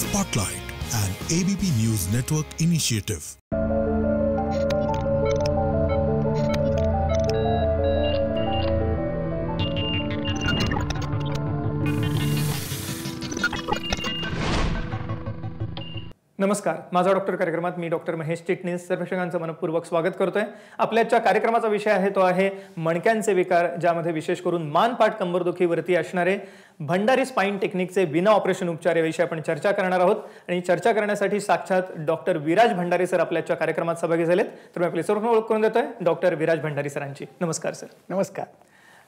Spotlight, an ABP News Network initiative. नमस्कार, माझा doctor कार्यक्रमात मी डॉक्टर महेश चिटणीस सर्व प्रेक्षकांचं मनपूर्वक स्वागत करतोय। आपल्याच्या कार्यक्रमाचा विषय आहे तो आहे मणक्यांचे विकार, ज्यामध्ये विशेष करून मान पाठ कंबरदुखीवरती असणारे भंडारी स्पाइन टेक्निकचे विना ऑपरेशन उपचार याविषयी आपण चर्चा करणार आहोत। आणि चर्चा करण्यासाठी साक्षात डॉक्टर विराज भंडारी सर आपल्याच्या कार्यक्रमात सहभागी झालेत। तर मी आपली सर्व ओळख करून देतोय डॉक्टर विराज भंडारी सरांची। नमस्कार सर। नमस्कार।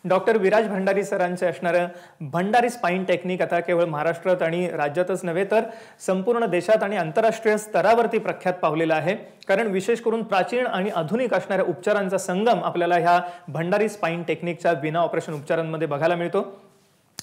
डॉक्टर विराज भंडारी सरांचे असणारं भंडारी स्पाइन टेक्निक आता केवळ महाराष्ट्रात आणि राज्यातच नव्हे तर संपूर्ण देशात आणि आंतरराष्ट्रीय स्तरावरती प्रख्यात पावलेलं आहे। कारण विशेष करून प्राचीन आणि आधुनिक असणाऱ्या उपचारांचा संगम आपल्याला ह्या भंडारी स्पाइन टेक्निकच्या विना ऑपरेशन उपचारांमध्ये बघायला मिळतो।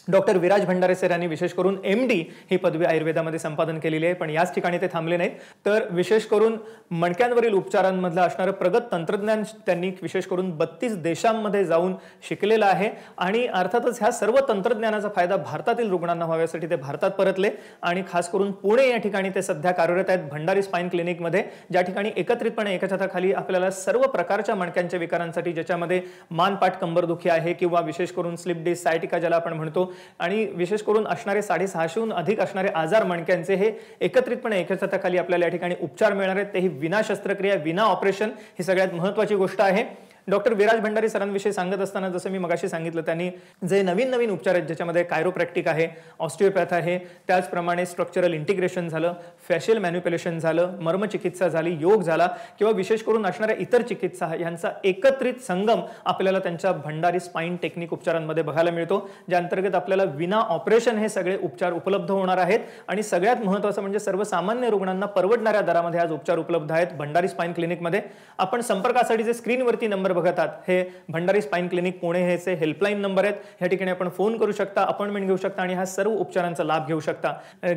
डॉक्टर विराज भंडारी सर यांनी विशेष करून MD ही पदवी आयुर्वेदामध्ये संपादन केलेली आहे। पण याच ठिकाणी ते थांबले नाहीत, तर विशेष करून मणक्यांवरील उपचारांमधलं असणारं प्रगत तंत्रज्ञान त्यांनी विशेष करून 32 देशांमध्ये जाऊन शिकलेलं आहे। आणि अर्थातच ह्या सर्व तंत्रज्ञानाचा फायदा भारतातील रुग्णांना व्हाव्यासाठी ते भारतात परतले आणि खास करून पुणे या ठिकाणी ते सध्या कार्यरत आहेत भंडारी स्पाइन क्लिनिकमध्ये, ज्या ठिकाणी एकत्रितपणे एका छताखाली आपल्याला सर्व प्रकारच्या मणक्यांच्या विकारांसाठी, ज्याच्यामध्ये मानपाठ कंबरदुखी आहे किंवा विशेष करून स्लिप डिस्क सायटिका ज्याला आपण म्हणतो, आणि विशेष करून असणारे 650हून अधिक असणारे आजार मणक्यांचे हे एकत्रितपणे एका छताखाली आपल्याला या ठिकाणी उपचार मिळणार आहेत, तेही विना शस्त्रक्रिया विना ऑपरेशन। ही सगळ्यात महत्त्वाची गोष्ट आहे। डॉक्टर विराज भंडारी सरांविषयी सांगत असताना जसं मी मगाशी सांगितलं, त्यांनी जे नवीन नवीन उपचार आहेत ज्याच्यामध्ये कायरोप्रॅक्टिक आहे, ऑस्टिओपॅथ आहे, त्याचप्रमाणे स्ट्रक्चरल इंटिग्रेशन झालं, फॅशियल मॅन्युप्युलेशन झालं, मर्मचिकित्सा झाली, योग झाला किंवा विशेष करून असणाऱ्या इतर चिकित्सा यांचा एकत्रित संगम आपल्याला त्यांच्या भंडारी स्पाइन टेक्निक उपचारांमध्ये बघायला मिळतो, ज्या अंतर्गत आपल्याला विना ऑपरेशन हे सगळे उपचार उपलब्ध होणार आहेत। आणि सगळ्यात महत्त्वाचं म्हणजे सर्वसामान्य रुग्णांना परवडणाऱ्या दरामध्ये आज उपचार उपलब्ध आहेत भंडारी स्पाइन क्लिनिकमध्ये। आपण संपर्कासाठी जे स्क्रीनवरती नंबर बघतात हे भंडारी स्पाइन क्लिनिक पुणे हे हेल्पलाइन नंबर आहेत। या ठिकाणी आपण फोन करू शकता, अपॉइंटमेंट घेऊ शकता आणि हा सर्व उपचारांचा लाभ घेऊ शकता।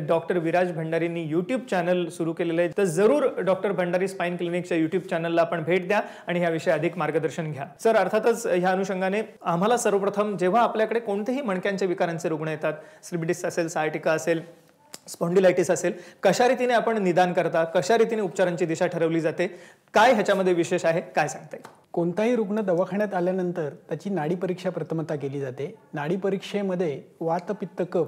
डॉक्टर विराज भंडारींनी YouTube चॅनल सुरू केलेलं आहे, तर जरूर डॉक्टर भंडारी स्पाइन क्लिनिकच्या YouTube चॅनलला आपण भेट द्या आणि याविषयी अधिक मार्गदर्शन घ्या। सर, अर्थातच ह्या अनुषंगाने आम्हाला सर्वप्रथम जेव्हा आपल्याकडे कोणतेही मणक्यांच्या विकारांचे रुग्ण येतात, स्लिप डिस्क असेल, सायटिका असेल, स्पॉन्डिलायटिस असेल, कशा रीतीने आपण निदान करता, कशा रीतीने उपचारांची दिशा ठरवली जाते, काय ह्याच्यामध्ये विशेष आहे, काय सांगता येईल? कोणताही रुग्ण दवाखान्यात आल्यानंतर त्याची नाडी परीक्षा प्रथमतः केली जाते। नाडी परीक्षेमध्ये वात, पित्त, कफ,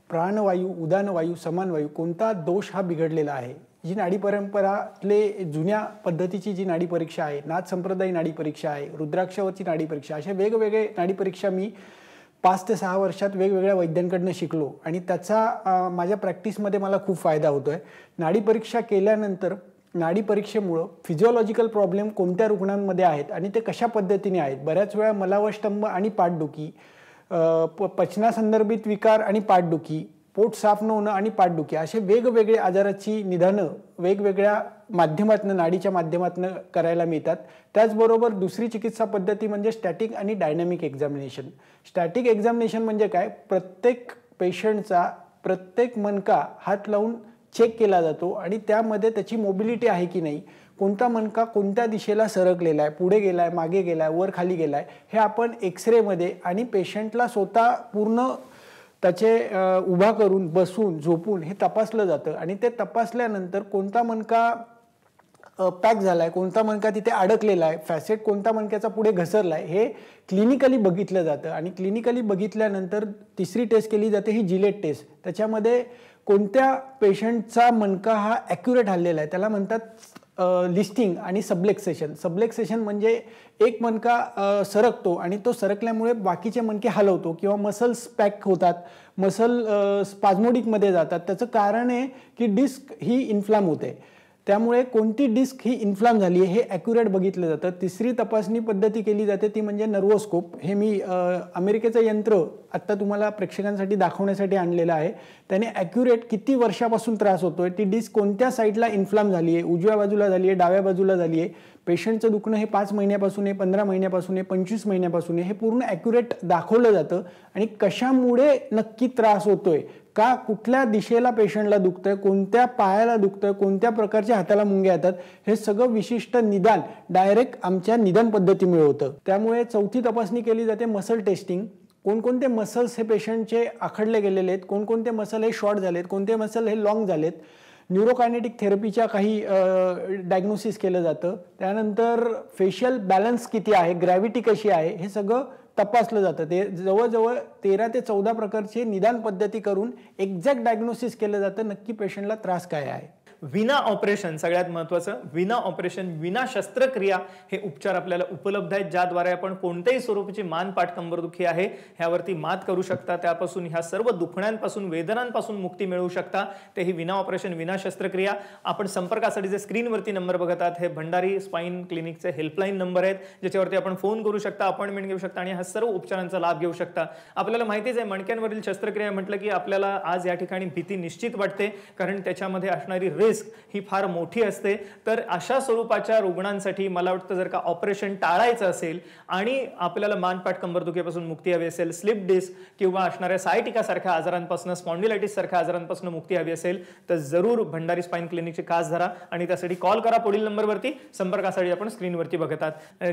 प्राणवायू, उदानवायू, समानवायू कोणता दोष हा बिघडलेला आहे, जी नाडी परंपरातले जुन्या पद्धतीची जी नाडी परीक्षा आहे, नाथ संप्रदायी नाडी परीक्षा आहे, रुद्राक्षावरची नाडी परीक्षा, अशा वेगवेगळे नाडी परीक्षा मी 5 ते 6 वर्षात वेगवेगळ्या वैद्यांकडून शिकलो आणि त्याचा माझ्या प्रॅक्टिसमध्ये मला खूप फायदा होतोय। नाडी परीक्षा केल्यानंतर नाडी परीक्षेमुळे फिजिओलॉजिकल प्रॉब्लेम कोणत्या रुग्णांमध्ये आहेत आणि ते कशा पद्धतीने आहेत, बऱ्याच वेळा मलावस्तंभ आणि पाठदुखी, पचनासंदर्भित विकार आणि पाठदुखी, पोट साफ न होणं आणि पाठदुखी, असे वेगवेगळे आजाराची निदानं वेगवेगळ्या माध्यमातून, नाडीच्या माध्यमातून करायला मिळतात। त्याचबरोबर दुसरी चिकित्सा पद्धती म्हणजे स्टॅटिक आणि डायनॅमिक एक्झामिनेशन। स्टॅटिक एक्झामिनेशन म्हणजे काय, प्रत्येक पेशंटचा प्रत्येक मणका हात लावून चेक केला जातो आणि त्यामध्ये त्याची मोबिलिटी आहे की नाही, कोणता मणका कोणत्या दिशेला सरकलेला आहे, पुढे गेला आहे, मागे गेला आहे, वर खाली गेला आहे, हे आपण एक्सरेमध्ये आणि पेशंटला स्वतः पूर्ण त्याचे उभा करून, बसून, झोपून हे तपासलं जातं। आणि ते तपासल्यानंतर कोणता मणका पॅक झाला आहे, कोणता मणका तिथे अडकलेला आहे, फॅसेट कोणता मणक्याचा पुढे घसरला आहे, हे क्लिनिकली बघितलं जातं। आणि क्लिनिकली बघितल्यानंतर तिसरी टेस्ट केली जाते, ही जिलेट टेस्ट। त्याच्यामध्ये कोणत्या पेशंटचा मणका हा ॲक्युरेट हललेला आहे त्याला म्हणतात लिस्टिंग आणि सबलेक्सेशन। सबलेक्सेशन म्हणजे एक मणका सरकतो आणि तो सरकल्यामुळे बाकीचे मणके हलवतो किंवा मसल्स पॅक होतात, मसल स्पाझमोडिकमध्ये जातात। त्याचं कारण आहे की डिस्क ही इन्फ्लाम होते, त्यामुळे कोणती डिस्क ही इन्फ्लाम झाली आहे हे ॲक्युरेट बघितलं जातं। तिसरी तपासणी पद्धती केली जाते ती म्हणजे नर्वोस्कोप। हे मी अमेरिकेचं यंत्र आत्ता तुम्हाला प्रेक्षकांसाठी दाखवण्यासाठी आणलेलं आहे। त्याने ॲक्युरेट किती वर्षापासून त्रास होतोय, ती डिस्क कोणत्या साईडला इन्फ्लाम झाली आहे, उजव्या बाजूला झाली आहे, डाव्या बाजूला झाली आहे, पेशंटचं दुखणं हे 5 महिन्यापासून आहे, 15 महिन्यापासून आहे, 25 महिन्यापासून आहे, हे पूर्ण ॲक्युरेट दाखवलं जातं। आणि कशामुळे नक्की त्रास होतोय, का कुठल्या दिशेला पेशंटला दुखतंय, कोणत्या पायाला दुखतंय, कोणत्या प्रकारच्या हाताला मुंग्या येतात, हे सगळं विशिष्ट निदान डायरेक्ट आमच्या निदान पद्धतीमुळे होतं। त्यामुळे चौथी तपासणी केली जाते मसल टेस्टिंग। कोणकोणते मसल्स हे पेशंटचे आखडले गेलेले आहेत, कोणकोणते मसल हे शॉर्ट झालेत, कोणते मसल हे लॉंग झालेत, न्यूरोकायनेटिक थेरपीच्या काही डायग्नोसिस केलं जातं. त्यानंतर फेशियल बॅलन्स किती आहे, ग्रॅव्हिटी कशी आहे, हे सगळं तपासलं जातं. ते जवळजवळ 13 ते 14 प्रकारचे निदान पद्धती करून एक्झॅक्ट डायग्नोसिस केलं जातं नक्की पेशंटला त्रास काय आहे. विना ऑपरेशन, सगळ्यात महत्त्वाचं, विना ऑपरेशन, विना शस्त्रक्रिया हे उपचार आपल्याला उपलब्ध आहेत, ज्याद्वारे आपण कोणत्याही स्वरूपाची मान, पाठ, कंबरदुखी आहे ह्यावरती मात करू शकता. त्यापासून ह्या सर्व दुखण्यांपासून, वेदनांपासून मुक्ती मिळवू शकता, तेही विना ऑपरेशन, विना शस्त्रक्रिया. आपण संपर्कासाठी जे स्क्रीनवरती नंबर बघत आहात हे भंडारी स्पाइन क्लिनिकचे हेल्पलाईन नंबर आहेत, ज्याच्यावरती आपण फोन करू शकता, अपॉइंटमेंट घेऊ शकता आणि हा सर्व उपचारांचा लाभ घेऊ शकता. आपल्याला माहितीच आहे, मणक्यांवरील शस्त्रक्रिया म्हटलं की आपल्याला आज या ठिकाणी भीती निश्चित वाटते, कारण त्याच्यामध्ये असणारी ही फार मोठी असते. तर अशा स्वरूपाच्या रुग्णांसाठी मला वाटतं जर का ऑपरेशन टाळायचं असेल आणि आपल्याला मानपाठ कंबरदुखीपासून मुक्ती हवी असेल, स्लिप डिस्क किंवा असणाऱ्या सायटिका सारख्या आजारांपासून, स्पॉन्डिलायटिस सारख्या आजारांपासून मुक्ती हवी असेल तर जरूर भंडारी स्पाइन क्लिनिकची कास धरा आणि त्यासाठी कॉल करा पुढील नंबरवरती. संपर्कासाठी आपण स्क्रीनवरती बघतात.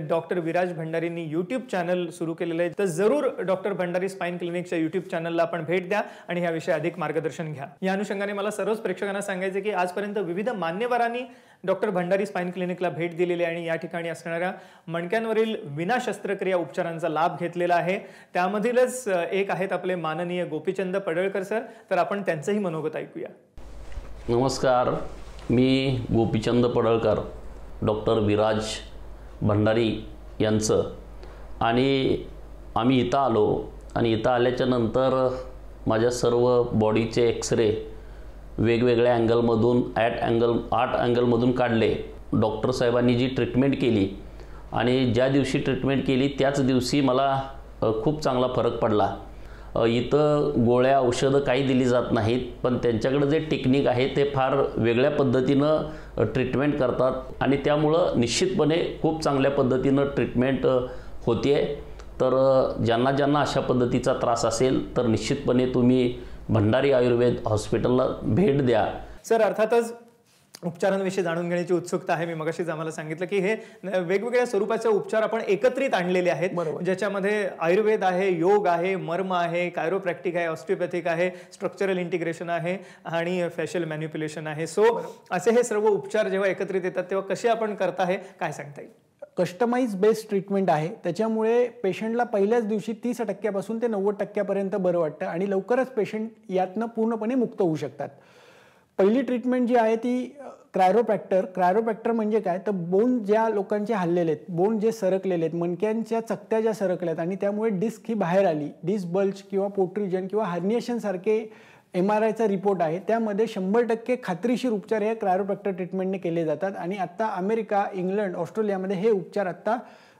डॉक्टर विराज भंडारींनी यूट्यूब चॅनल सुरू केलेलं आहे, तर जरूर डॉक्टर भंडारी स्पाइन क्लिनिकच्या यूट्यूब चॅनलला आपण भेट द्या आणि ह्याविषयी अधिक मार्गदर्शन घ्या. या अनुषंगाने मला सर्वच प्रेक्षकांना सांगायचे की आजपर्यंत विविध मान्यवरांनी डॉक्टर भंडारी स्पाइन क्लिनिकला भेट दिलेली आणि या ठिकाणी असणाऱ्या मणक्यांवरील विना शस्त्रक्रिया उपचारांचा लाभ घेतलेला आहे. त्यामधीलच एक आहेत आपले माननीय गोपीचंद पडळकर सर, तर आपण त्यांचंही मनोगत ऐकूया. नमस्कार, मी गोपीचंद पडळकर, डॉक्टर विराज भंडारी यांचं, आणि आम्ही इथं आलो आणि इथं आल्याच्या नंतर माझ्या सर्व बॉडीचे एक्सरे वेगवेगळ्या अँगलमधून 8 अँगलमधून काढले. डॉक्टर साहेबांनी जी ट्रीटमेंट केली आणि ज्या दिवशी ट्रीटमेंट केली त्याच दिवशी मला खूप चांगला फरक पडला. इथं गोळ्या औषधं काही दिली जात नाहीत, पण त्यांच्याकडे जे टेक्निक आहे ते फार वेगळ्या पद्धतीनं ट्रीटमेंट करतात आणि त्यामुळं निश्चितपणे खूप चांगल्या पद्धतीनं ट्रीटमेंट होते. तर ज्यांना ज्यांना अशा पद्धतीचा त्रास असेल तर निश्चितपणे तुम्ही भंडारी आयुर्वेद हॉस्पिटलला भेट द्या. सर, अर्थातच उपचारांविषयी जाणून घेण्याची उत्सुकता आहे. मी मगाशीच आम्हाला सांगितलं की हे वेगवेगळ्या स्वरूपाचे उपचार आपण एकत्रित आणलेले आहेत, ज्याच्यामध्ये आयुर्वेद आहे, योग आहे, मर्म आहे, कायरोप्रॅक्टिक आहे, ऑस्टिओपॅथिक आहे, स्ट्रक्चरल इंटिग्रेशन आहे आणि फेशियल मॅनिप्युलेशन आहे. सो असे हे सर्व उपचार जेव्हा एकत्रित येतात तेव्हा कसे आपण करता हे काय सांगता येईल? कस्टमाइज बेस्ड ट्रीटमेंट आहे, त्याच्यामुळे पेशंटला पहिल्याच दिवशी 30% ते 90% बरं वाटतं आणि लवकरच पेशंट यातनं पूर्णपणे मुक्त होऊ शकतात. पहिली ट्रीटमेंट जी आहे ती क्रायरोप्रॅक्टर म्हणजे काय, तर बोन ज्या लोकांचे हल्लेले आहेत, बोन जे सरकलेले आहेत, मणक्यांच्या चकत्या ज्या सरकल्यात आणि त्यामुळे डिस्क ही बाहेर आली, डिस्क बल्ज किंवा पोर्ट्रिजन किंवा हार्निएशन सारखे MRIचा रिपोर्ट आहे, त्यामध्ये 100% खात्रीशीर उपचार हे क्रायरोप्रॅक्टर ट्रीटमेंटने केले जातात आणि आता अमेरिका, इंग्लंड, ऑस्ट्रेलियामध्ये हे उपचार आता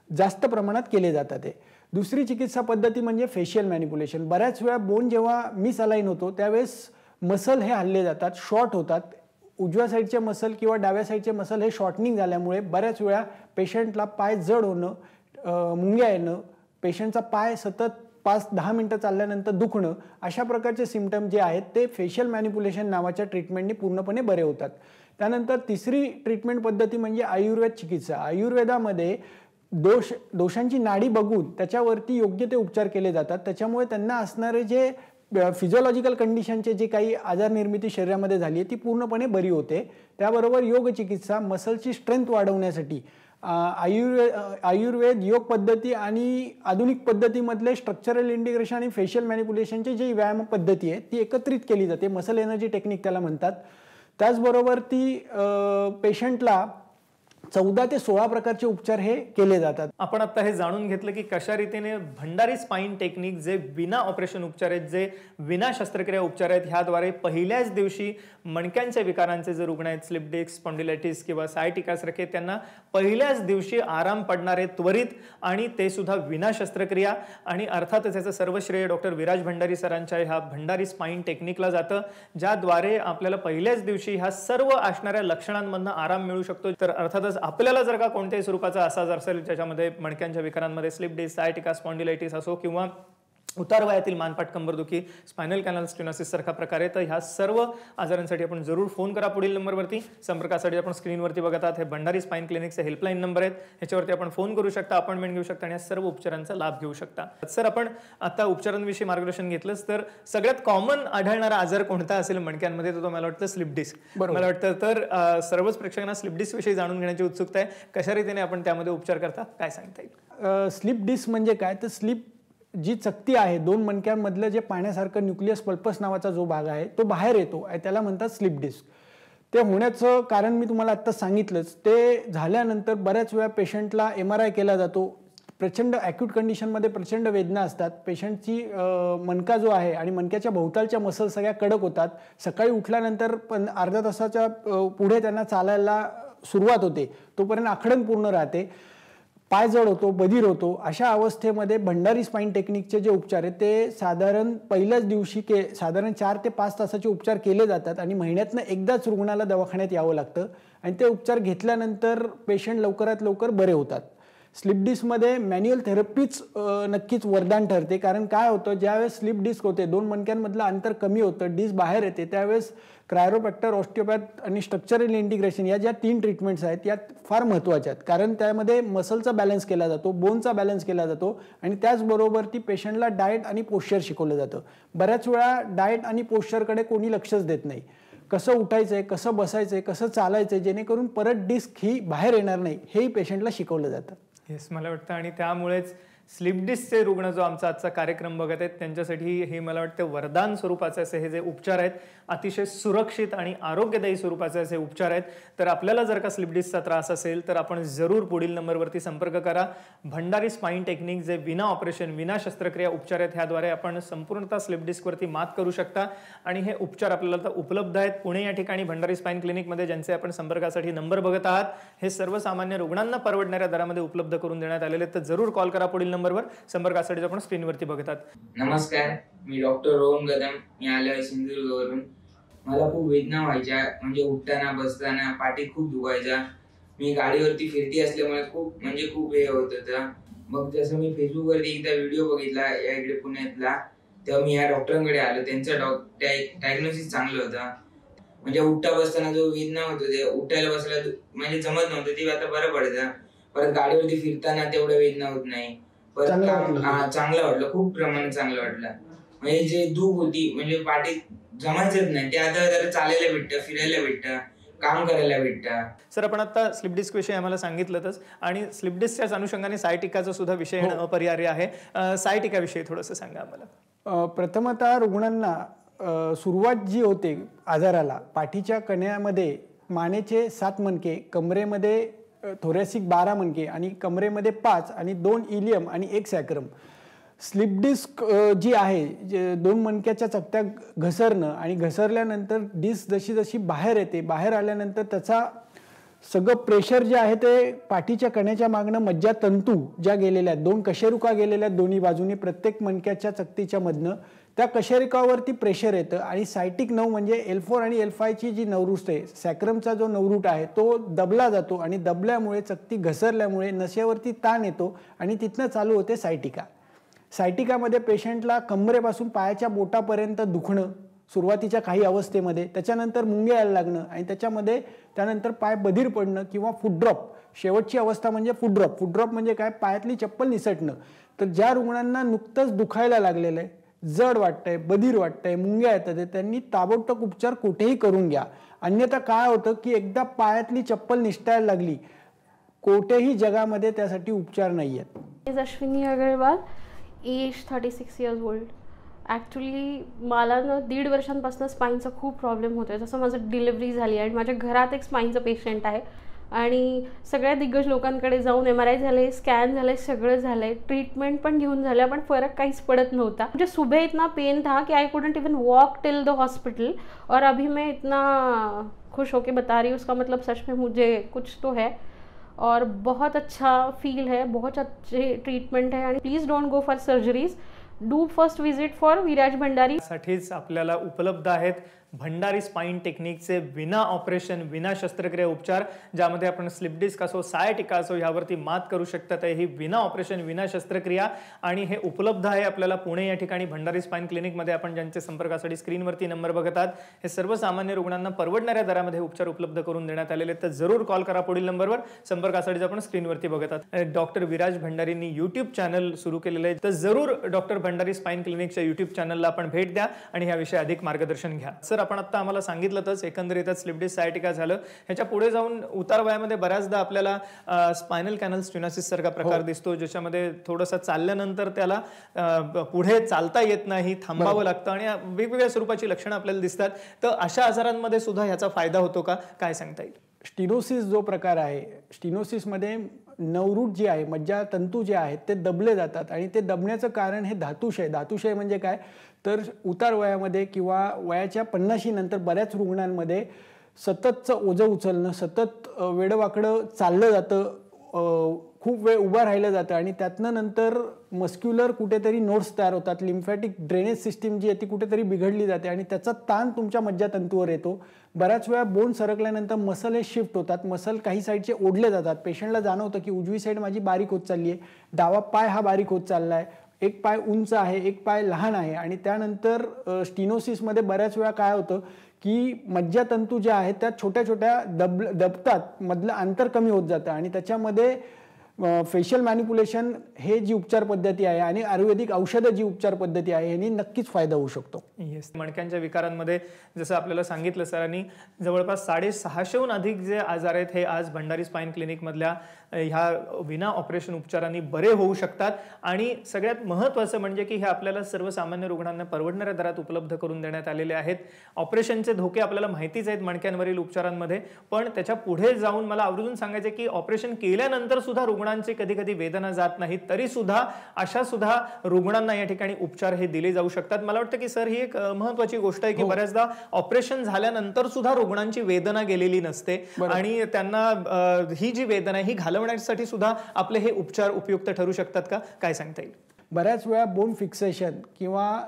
जास्त प्रमाणात केले जातात. दुसरी चिकित्सा पद्धती म्हणजे फेशियल मॅनिप्युलेशन. बऱ्याच वेळा बोन जेव्हा मिसअलाइन होतो त्यावेळेस मसल हे हल्ले जातात, शॉर्ट होतात. उजव्या साईडचे मसल किंवा डाव्या साईडचे मसल हे शॉर्टनिंग झाल्यामुळे बऱ्याच वेळा पेशंटला पाय जड होणं, मुंग्या येणं, पेशंटचा पाय सतत 5-10 मिनटं चालल्यानंतर दुखणं, अशा प्रकारचे सिम्पटम जे आहेत ते फेशियल मॅनिप्युलेशन नावाच्या ट्रीटमेंटने पूर्णपणे बरे होतात. त्यानंतर तिसरी ट्रीटमेंट पद्धती म्हणजे आयुर्वेद चिकित्सा. आयुर्वेदामध्ये दोषांची नाडी बघून त्याच्यावरती योग्य ते उपचार केले जातात. त्याच्यामुळे त्यांना असणारे जे फिजिओलॉजिकल कंडिशनचे जे काही आजार निर्मिती शरीरामध्ये झाली आहे ती पूर्णपणे बरी होते. त्याबरोबर योग चिकित्सा मसलची स्ट्रेंथ वाढवण्यासाठी आयुर्वेद, योग पद्धती आणि आधुनिक पद्धतीमधले स्ट्रक्चरल इंटिग्रेशन आणि फेशियल मॅनिप्युलेशनची जी व्यायाम पद्धती आहे ती एकत्रित केली जाते, मसल एनर्जी टेक्निक त्याला म्हणतात. त्याचबरोबर ती पेशंटला 14 ते 16 प्रकारचे उपचार हे केले जातात. आपण आता हे जाणून घेतलं की कशा रीतीने भंडारी स्पाइन टेक्निक जे विना ऑपरेशन उपचार आहेत, जे विना शस्त्रक्रिया उपचार आहेत, ह्याद्वारे पहिल्याच दिवशी मणक्यांच्या विकारांचे जे रुग्ण आहेत, स्लिप डिस्क, स्पॉन्डिलायटिस किंवा सायटिका सारखे, त्यांना पहिल्याच दिवशी आराम पडणारे, त्वरित, आणि ते सुद्धा विना शस्त्रक्रिया. आणि अर्थातच याचं सर्व श्रेय डॉक्टर विराज भंडारी सरांच्या ह्या भंडारी स्पाइन टेक्निकला जातं, ज्याद्वारे आपल्याला पहिल्याच दिवशी ह्या सर्व असणाऱ्या लक्षणांमधून आराम मिळू शकतो. तर अर्थातच आपल्याला जर का कोणत्याही स्वरूपाचा असा आजार असेल ज्याच्यामध्ये मणक्यांच्या विकारांमध्ये स्लिप डिस्क, सायटिका, स्पॉन्डिलायटिस असो किंवा उतार वयातील मानपाट कंबरदुखी, स्पायनल कॅनल स्टेनोसिस सारखा प्रकार आहे. तर ह्या सर्व आजारांसाठी आपण जरूर फोन करा पुढील नंबरवरती. संपर्कासाठी आपण स्क्रीनवरती बघत आहात हे भंडारी स्पाइन क्लिनिकचे हेल्पलाईन नंबर आहेत. ह्याच्यावरती आपण फोन करू शकता, अपॉइंटमेंट घेऊ शकता आणि या सर्व उपचारांचा लाभ घेऊ शकता. सर, आपण आता उपचारांविषयी मार्गदर्शन घेतलंच, तर सगळ्यात कॉमन आढळणारा आजार कोणता असेल मणक्यांमध्ये, तर तो मला वाटतं स्लिप डिस्क. मला वाटतं तर सर्वच प्रेक्षकांना स्लिप डिस्क विषयी जाणून घेण्याची उत्सुकता आहे. कशा रीतीने आपण त्यामध्ये उपचार करता, काय सांगता येईल? स्लिप डिस्क म्हणजे काय, तर स्लिप जी चकती आहे, दोन मणक्यांमधलं जे पाण्यासारखं न्यूक्लियस पल्पस नावाचा जो भाग आहे तो बाहेर येतो आणि त्याला म्हणतात स्लिप डिस्क. ते होण्याचं कारण मी तुम्हाला आत्ता सांगितलंच. ते झाल्यानंतर बऱ्याच वेळा पेशंटला MRI केला जातो. प्रचंड ॲक्यूट कंडिशनमध्ये प्रचंड वेदना असतात. पेशंटची मणका जो आहे आणि मणक्याच्या भोवतालच्या मसल सगळ्या कडक होतात. सकाळी उठल्यानंतर पण अर्ध्या तासाच्या पुढे त्यांना चालायला सुरुवात होते, तोपर्यंत आखडण पूर्ण राहते. पाय जड होतो, बधीर होतो. अशा अवस्थेमध्ये भंडारी स्पाइन टेक्निकचे जे उपचार आहेत ते साधारण पहिल्याच दिवशी साधारण 4 ते 5 तासाचे उपचार केले जातात आणि महिन्यातनं एकदाच रुग्णाला दवाखान्यात यावं लागतं आणि ते उपचार घेतल्यानंतर पेशंट लवकरात लवकर बरे होतात. स्लिप डिस्कमध्ये मॅन्युअल थेरपीच नक्कीच वरदान ठरते. कारण काय होतं, ज्यावेळेस स्लिप डिस्क होते, दोन मणक्यांमधलं अंतर कमी होतं, डिस्क बाहेर येते, त्यावेळेस क्रायरोप्रॅक्टर, ऑस्टिओपॅथ आणि स्ट्रक्चरल इंटिग्रेशन या ज्या 3 ट्रीटमेंट्स आहेत यात फार महत्त्वाच्या आहेत. कारण त्यामध्ये मसलचा बॅलन्स केला जातो, बोनचा बॅलन्स केला जातो आणि त्याचबरोबर ती पेशंटला डाएट आणि पोश्चर शिकवलं जातं. बऱ्याच वेळा डाएट आणि पोश्चरकडे कोणी लक्षच देत नाही. कसं उठायचं आहे, कसं बसायचं आहे, कसं चालायचं आहे, जेणेकरून परत डिस्क ही बाहेर येणार नाही, हेही पेशंटला शिकवलं जातं. येस, मला वाटतं आणि त्यामुळेच स्लिप डिस्कचे रुग्ण जो आमचा आजचा कार्यक्रम बघत आहेत त्यांच्यासाठी हे मला वाटतं वरदान स्वरूपाचे असे हे जे उपचार आहेत, अतिशय सुरक्षित आणि आरोग्यदायी स्वरूपाचे असे उपचार आहेत. तर आपल्याला जर का स्लिप डिस्कचा त्रास असेल तर आपण जरूर पुढील नंबरवरती संपर्क करा. भंडारी स्पाइन टेक्निक जे विना ऑपरेशन, विना शस्त्रक्रिया उपचार आहेत, ह्याद्वारे आपण संपूर्णतः स्लिप डिस्कवरती मात करू शकता आणि हे उपचार आपल्याला आता उपलब्ध आहेत पुणे या ठिकाणी भंडारी स्पाइन क्लिनिकमध्ये, ज्यांचे आपण संपर्कासाठी नंबर बघत आहात. हे सर्वसामान्य रुग्णांना परवडणाऱ्या दरामध्ये उपलब्ध करून देण्यात आलेले आहेत. तर जरूर कॉल करा पुढील नंबरवर. संपर्कासाठी आपण स्क्रीनवरती बघतात. नमस्कार, मी डॉक्टर रोहन कदम. मी आलो आहे सिंधुदुर्गवरून. मला खूप वेदना व्हायच्या, म्हणजे उठताना बसताना पाठी खूप दुखायचा. मी गाडीवरती फिरती असल्यामुळे खूप हे होत होतं. मग जसं मी फेसबुकवरती एकदा व्हिडिओ बघितला या इकडे पुण्यातला, तेव्हा मी या डॉक्टरांकडे आलो. त्यांचं डायग्नोसिस चांगलं होतं. म्हणजे उठता बसताना जो वेदना होत होते, उठायला बसायला म्हणजे जमत नव्हतं, ते आता बरं पडतं. परत गाडीवरती फिरताना तेवढं वेदना होत नाही. चांगलं वाटलं, खूप प्रमाणात चांगलं वाटलं. म्हणजे जे धूप होती, म्हणजे पाठी जमायचंच नाही, ते आता जरा चालायला भेटतं, फिरायला भेटतं, काम करायला भेटतं. सर, आपण आता स्लिप डिस्क विषयी आम्हाला सांगितलंच आणि स्लिप डिस्कच्या अनुषंगाने सायटिकाचा सुद्धा विषय अपरिहार्य आहे. सायटिका विषयी थोडंसं सांगा आम्हाला. प्रथमतः रुग्णांना सुरुवात जी होते आजाराला, पाठीच्या कण्यामध्ये मानेचे 7 मणके, कमरेमध्ये थोरॅसिक 12 मणके आणि कमरेमध्ये 5 आणि 2 इलियम आणि 1 सॅक्रम. स्लिप डिस्क जी आहे, 2 मणक्याच्या चकत्या घसरणं आणि घसरल्यानंतर डिस्क जशी जशी बाहेर येते, बाहेर आल्यानंतर त्याचा सगळं प्रेशर जे आहे ते पाठीच्या कण्याच्या मागणं मज्जातंतू ज्या गेलेल्या आहेत, 2 कशेरुका गेलेल्या आहेत दोन्ही बाजूनी प्रत्येक मणक्याच्या चकतीच्या मधनं, त्या कशेरुकावरती प्रेशर येतं आणि सायटिक नर्व म्हणजे L4 आणि L5 ची जी नवरूट आहे, सॅक्रमचा जो नवरूट आहे तो दबला जातो आणि दबल्यामुळे, चकती घसरल्यामुळे नसेवरती ताण येतो आणि तिथनं चालू होते सायटिका. सायटिकामध्ये पेशंटला कमरेपासून पायाच्या बोटापर्यंत दुखणं सुरुवातीच्या काही अवस्थेमध्ये, त्याच्यानंतर मुंगे यायला लागणं आणि त्यानंतर पाय बधीर पडणं किंवा फुटड्रॉप. शेवटची अवस्था म्हणजे फुटड्रॉप. फुटड्रॉप म्हणजे काय, पायातली चप्पल निसटणं. तर ज्या रुग्णांना नुकतंच दुखायला लागलेलं आहे, जड वाटतंय, बधीर वाटतंय, मुंग्या येतात, त्यांनी ताबडतोब उपचार कुठेही करून घ्या. अन्यथा काय होतं की एकदा पायातली चप्पल निसटायला लागली, कोठेही जगामध्ये त्यासाठी उपचार नाही आहेत. Ashwini Agrawal, age 36 years old. Actually मला ना 1.5 वर्षांपासून स्पाईनचा खूप प्रॉब्लेम होतो आहे. जसं माझं डिलिव्हरी झाली आणि माझ्या घरात एक स्पाईनचं पेशंट आहे आणि सगळ्या दिग्गज लोकांकडे जाऊन MRI झाले, स्कॅन झाले, सगळं झालं आहे, ट्रीटमेंट पण घेऊन झालं, पण फरक काहीच पडत नव्हता. मुझे सुबह इतना पेन था कि I couldn't even walk till the hospital और अभी मैं इतना खुश होकर बता रही हूँ. उसका मतलब सच में मुझे कुछ तो है और बहुत अच्छा फील है, बहुत अच्छे ट्रीटमेंट है. आणि please don't go for surgeries, do first visit for Viraj Bhandari. साठीच आपल्याला उपलब्ध आहेत भंडारी स्पाइन टेक्निकचे विना ऑपरेशन विना शस्त्रक्रिया उपचार, ज्यामध्ये आपण स्लिप डिस्क असो सायटिका असो यावरती मात करू शकतात. ही विना ऑपरेशन विना शस्त्रक्रिया आणि हे उपलब्ध आहे आपल्याला पुणे या ठिकाणी भंडारी स्पाइन क्लिनिकमध्ये. आपण ज्यांचे संपर्कासाठी स्क्रीनवरती नंबर बघत आहात, हे सर्वसामान्य रुग्णांना परवडणाऱ्या दरामध्ये उपचार उपलब्ध करून देण्यात आलेले. तर जरूर कॉल करा पुढील नंबरवर. संपर्कासाठी आपण स्क्रीनवरती बघत आहात. डॉक्टर विराज भंडारींनी यूट्यूब चॅनल सुरू केलेलं आहे, तर जरूर डॉक्टर भंडारी स्पाइन क्लिनिकच्या यूट्यूब चॅनलला आपण भेट द्या आणि ह्याविषयी अधिक मार्गदर्शन घ्या. सर, आपण आता आम्हाला सांगितलंच एकंदरीतच स्लिप डिस्क सायटिका झालं, ह्याच्या पुढे जाऊन उतार वयामध्ये बऱ्याचदा आपल्याला स्पायनल कॅनल स्टिनोसिस सारखा प्रकार दिसतो, ज्याच्यामध्ये थोडंसं चालल्यानंतर त्याला पुढे चालता येत नाही, थांबावं लागतं आणि वेगवेगळ्या स्वरूपाची लक्षणं आपल्याला दिसतात. तर अशा आजारांमध्ये सुद्धा ह्याचा फायदा होतो का, काय सांगता येईल? स्टिनोसिस जो प्रकार आहे, स्टिनोसिसमध्ये नवरूट जी आहे, मज्जातंतू जे आहेत ते दबले जातात आणि ते दबण्याचं कारण हे धातुशय. धातुशय म्हणजे काय, तर उतार वयामध्ये किंवा वयाच्या 50 नंतर बऱ्याच रुग्णांमध्ये सततचं ओझं उचलणं, सतत वेडवाकडं चाललं जातं, खूप वेळ उभं राहिलं जातं आणि त्यातनं नंतर मस्क्युलर कुठेतरी नोड्स तयार होतात, लिम्फॅटिक ड्रेनेज सिस्टीम जी आहे ती कुठेतरी बिघडली जाते आणि त्याचा ताण तुमच्या मज्जातंतूवर येतो. बऱ्याच वेळा बोन सरकल्यानंतर मसल हे शिफ्ट होतात, मसल काही साईडचे ओढले जातात. पेशंटला जाणवतं की उजवी साईड माझी बारीक होत चालली आहे, डावा पाय हा बारीक होत चालला आहे, एक पाय उंच आहे, एक पाय लहान आहे. आणि त्यानंतर स्टिनोसिसमध्ये बऱ्याच वेळा काय होतं की मज्जातंतू ज्या आहेत त्या छोट्या छोट्या दबतात, मधलं अंतर कमी होत जातं आणि त्याच्यामध्ये फेशियल मॅनिप्युलेशन हे जी उपचार पद्धती आहे आणि आयुर्वेदिक औषधं जी उपचार पद्धती आहे यांनी नक्कीच फायदा होऊ शकतो. येस, मणक्यांच्या विकारांमध्ये जसं आपल्याला सांगितलं सरांनी, जवळपास 650हून अधिक जे आजार आहेत हे आज भंडारी स्पाइन क्लिनिकमधल्या ह्या विना ऑपरेशन उपचारांनी बरे होऊ शकतात. आणि सगळ्यात महत्त्वाचं म्हणजे की हे आपल्याला सर्वसामान्य रुग्णांना परवडणाऱ्या दरात उपलब्ध करून देण्यात आलेले आहेत. ऑपरेशनचे धोके आपल्याला माहितीच आहेत मणक्यांवरील उपचारांमध्ये, पण त्याच्या पुढे जाऊन मला आवर्जून सांगायचं की ऑपरेशन केल्यानंतर सुद्धा रुग्णांची कधी कधी वेदना जात नाही, तरी सुद्धा अशा सुद्धा रुग्णांना या ठिकाणी उपचार हे दिले जाऊ शकतात. मला वाटतं की सर ही एक महत्त्वाची गोष्ट आहे की बऱ्याचदा ऑपरेशन झाल्यानंतर सुद्धा रुग्णांची वेदना गेलेली नसते आणि त्यांना ही जी वेदना आहे ही घालवण्यासाठी सुद्धा आपले हे उपचार उपयुक्त ठरू शकतात का, काय सांगता येईल? बऱ्याच वेळा बोन फिक्सेशन किंवा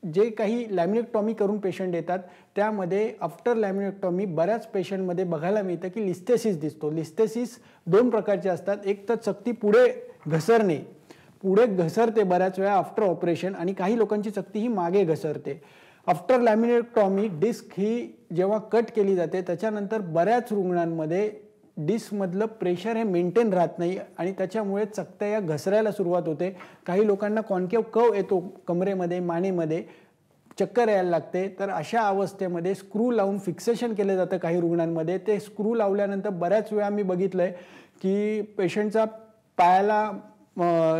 जे काही लॅमिनेक्टॉमी करून पेशंट येतात त्यामध्ये आफ्टर लॅमिनेक्टॉमी बऱ्याच पेशंटमध्ये बघायला मिळतं की लिस्थेसिस दिसतो. लिस्थेसिस 2 प्रकारचे असतात, एक तर चकती पुढे घसरणे, पुढे घसरते बऱ्याच वेळा आफ्टर ऑपरेशन आणि काही लोकांची चकती ही मागे घसरते. आफ्टर लॅमिनेक्टॉमी डिस्क ही जेव्हा कट केली जाते त्याच्यानंतर बऱ्याच रुग्णांमध्ये डिस्कमधलं प्रेशर हे मेंटेन राहत नाही आणि त्याच्यामुळे चकत्या या घसरायला सुरुवात होते. काही लोकांना कॉन्केव कव येतो कमरेमध्ये, मानेमध्ये, चक्कर यायला लागते. तर अशा अवस्थेमध्ये स्क्रू लावून फिक्सेशन केलं जातं काही रुग्णांमध्ये. ते स्क्रू लावल्यानंतर बऱ्याच वेळा मी बघितलं आहे की पेशंटचा पायाला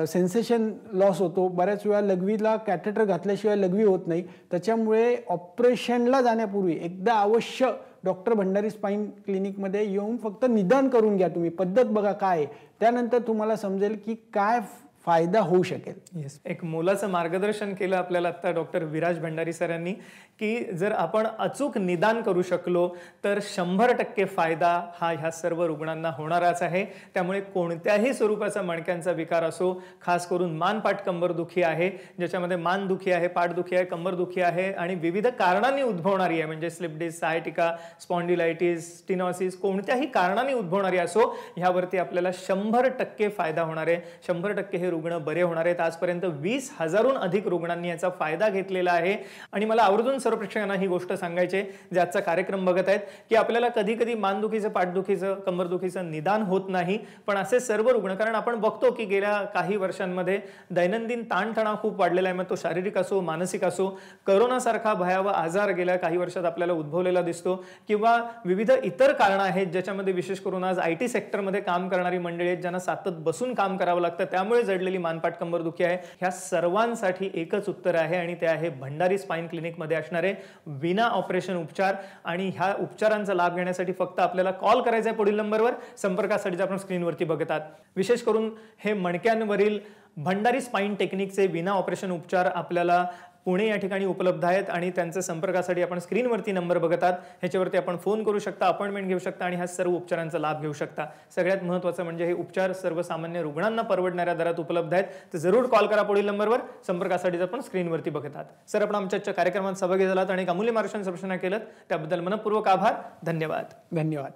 सेन्सेशन लॉस होतो, बऱ्याच वेळा लघवीला कॅथेटर घातल्याशिवाय लघवी होत नाही. त्याच्यामुळे ऑपरेशनला जाण्यापूर्वी एकदा अवश्य डॉक्टर भंडारी स्पाइन क्लिनिकमध्ये येऊन फक्त निदान करून घ्या. तुम्ही पद्धत बघा काय आहे, त्यानंतर तुम्हाला समजेल की काय फायदा होऊ शकेल. येस, एक मोलाचं मार्गदर्शन केलं आपल्याला आता डॉक्टर विराज भंडारी सरांनी की जर आपण अचूक निदान करू शकलो तर 100% फायदा हा ह्या सर्व रुग्णांना होणारच आहे. त्यामुळे कोणत्याही स्वरूपाचा मणक्यांचा विकार असो, खास करून मानपाठ कंबरदुखी आहे, ज्याच्यामध्ये मानदुखी आहे, पाठदुखी आहे, कंबरदुखी आहे आणि विविध कारणांनी उद्भवणारी आहे, म्हणजे slip disc, sciatica, spondylitis, stenosis, कोणत्याही कारणांनी उद्भवणारी असो, ह्यावरती आपल्याला 100% फायदा होणार आहे. 100% हे रुग्ण बरे होणार आहेत. आजपर्यंत 20,000हून अधिक रुग्णांनी याचा फायदा घेतलेला आहे. आणि मला आवर्जून सर्व प्रेक्षकांना ही गोष्ट सांगायची, जे आजचा कार्यक्रम बघत आहेत, की आपल्याला कधी कधी मानदुखीचं, पाठदुखीचं, कंबरदुखीचं निदान होत नाही, पण असे सर्व रुग्ण, कारण आपण बघतो की गेल्या काही वर्षांमध्ये दैनंदिन ताणतणाव खूप वाढलेला आहे, मग तो शारीरिक असो, मानसिक असो, करोनासारखा भयावह आजार गेल्या काही वर्षात आपल्याला उद्भवलेला दिसतो किंवा विविध इतर कारणं आहेत, ज्याच्यामध्ये विशेष करून आज IT सेक्टरमध्ये काम करणारी मंडळी आहेत, ज्यांना सतत बसून काम करावं लागतं, त्यामुळे जडलेली मानपाठ कंबरदुखी आहे. ह्या सर्वांसाठी एकच उत्तर आहे आणि ते आहे भंडारी स्पाइन क्लिनिकमध्ये असणारे विना ऑपरेशन उपचार. आणि ह्या उपचारांचा लाभ घेण्यासाठी फक्त आपल्याला कॉल करायचा आहे पुढील नंबरवर. संपर्कासाठी आपण स्क्रीनवरती बघत आहात. विशेष करून हे मणक्यांवरील भंडारी स्पाइन टेक्निकचे विना ऑपरेशन उपचार आपल्याला पुणे या ठिकाणी उपलब्ध आहेत आणि त्यांच्या संपर्कासाठी आपण स्क्रीनवरती नंबर बघत आहात, ह्याच्यावरती आपण फोन करू शकता, अपॉइंटमेंट घेऊ शकता आणि ह्या सर्व उपचारांचा लाभ घेऊ शकता. सगळ्यात महत्त्वाचं म्हणजे हे उपचार सर्वसामान्य रुग्णांना परवडणाऱ्या दरात उपलब्ध आहेत. तर जरूर कॉल करा पुढील नंबरवर. संपर्कासाठी आपण स्क्रीनवरती बघत आहात. सर, आपण आमच्या कार्यक्रमात सहभागी झालात आणि अमूल्य मार्गदर्शन केलं त्याबद्दल मनपूर्वक आभार. धन्यवाद. धन्यवाद.